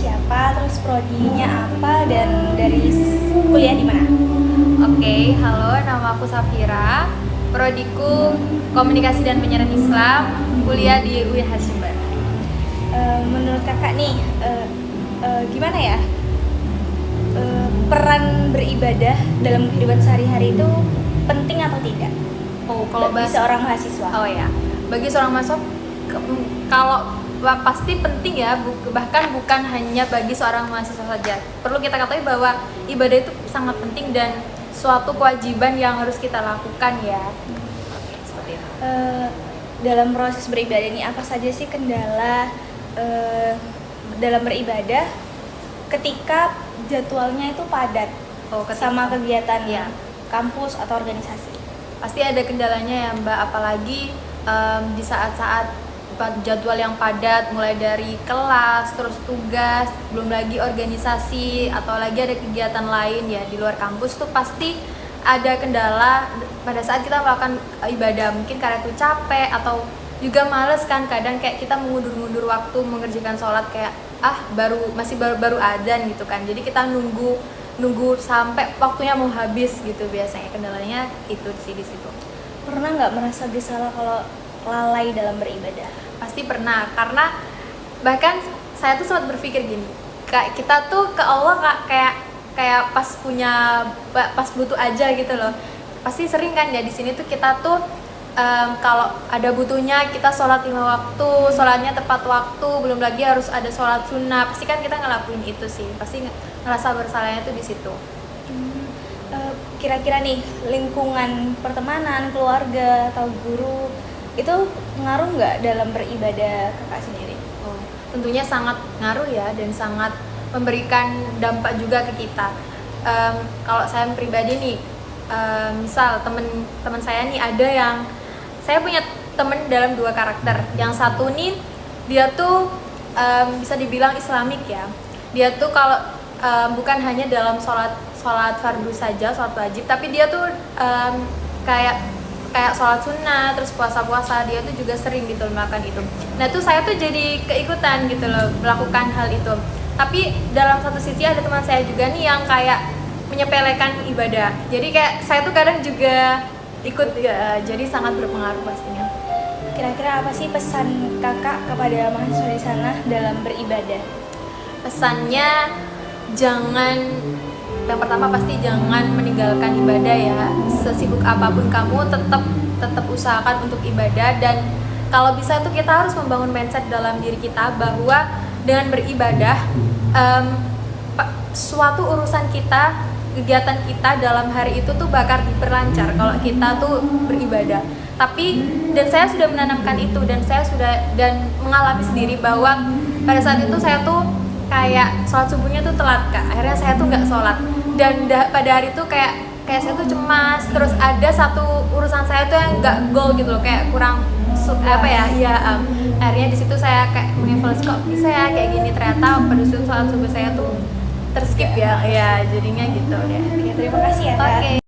siapa, terus prodinya apa, dan dari kuliah di mana? Oke, halo, nama aku Safira. Prodiku Komunikasi dan Penyiaran Islam, kuliah di UI Hasyim Barang. Menurut kakak nih, gimana ya peran beribadah dalam kehidupan sehari-hari itu penting atau tidak? Kalau bagi seorang mahasiswa. Bagi seorang mahasiswa, kalau pasti penting ya, bahkan bukan hanya bagi seorang mahasiswa saja. Perlu kita ketahui bahwa ibadah itu sangat penting dan suatu kewajiban yang harus kita lakukan ya. Oke, seperti itu. Dalam proses beribadah ini apa saja sih kendala dalam beribadah ketika jadwalnya itu padat sama kegiatan kampus atau organisasi? Pasti ada kendalanya ya Mbak, apalagi di saat-saat jadwal yang padat, mulai dari kelas, terus tugas, belum lagi organisasi, atau lagi ada kegiatan lain ya di luar kampus tuh pasti ada kendala pada saat kita melakukan ibadah. Mungkin karena itu capek atau juga males kan, kadang kayak kita mengundur-undur waktu mengerjakan sholat, kayak masih baru adzan gitu kan, jadi kita nunggu sampai waktunya mau habis gitu. Biasanya kendalanya itu sih di situ. Pernah nggak merasa bersalah kalau lalai dalam beribadah? Pasti pernah, karena bahkan saya tuh sempat berpikir gini, kayak kita tuh ke Allah kayak pas butuh aja gitu loh. Pasti sering kan ya di sini tuh kita tuh kalau ada butuhnya kita sholat 5 waktu, sholatnya tepat waktu, belum lagi harus ada sholat sunnah. Pasti kan kita ngelakuin itu sih, pasti ngerasa bersalahnya tuh di situ. Kira-kira nih lingkungan pertemanan, keluarga atau guru itu ngaruh nggak dalam beribadah kakak sendiri? Tentunya sangat ngaruh ya, dan sangat memberikan dampak juga ke kita. Kalau saya pribadi nih, misal teman saya nih, saya punya temen dalam 2 karakter. Yang satu nih dia tuh bisa dibilang Islamik ya. Dia tuh kalau bukan hanya dalam sholat fardu saja, sholat wajib, tapi dia tuh kayak sholat sunnah, terus puasa, dia tuh juga sering gitu melakukan itu. Nah tuh saya tuh jadi keikutan gitu loh melakukan hal itu. Tapi dalam satu sisi ada teman saya juga nih yang kayak menyepelekan ibadah. Jadi kayak saya tuh kadang juga ikut ya, jadi sangat berpengaruh pastinya. Kira-kira apa sih pesan kakak kepada mahasiswa di sana dalam beribadah? Pesannya yang pertama pasti jangan meninggalkan ibadah ya. Sesibuk apapun kamu, tetap usahakan untuk ibadah. Dan kalau bisa tuh kita harus membangun mindset dalam diri kita bahwa dengan beribadah suatu urusan kita, kegiatan kita dalam hari itu tuh bakal diperlancar kalau kita tuh beribadah. Dan saya sudah menanamkan itu, dan mengalami sendiri bahwa pada saat itu saya tuh kayak sholat subuhnya tuh telat Kak. Akhirnya saya tuh nggak sholat, dan pada hari itu kayak saya tuh cemas. Terus ada satu urusan saya tuh yang nggak goal gitu loh, kayak kurang akhirnya di situ saya kayak mengevaluasi, kok bisa ya kayak gini. Ternyata pada sholat subuh saya tuh terskip ya jadinya gitu ya. Terima kasih ya Kak. Oke.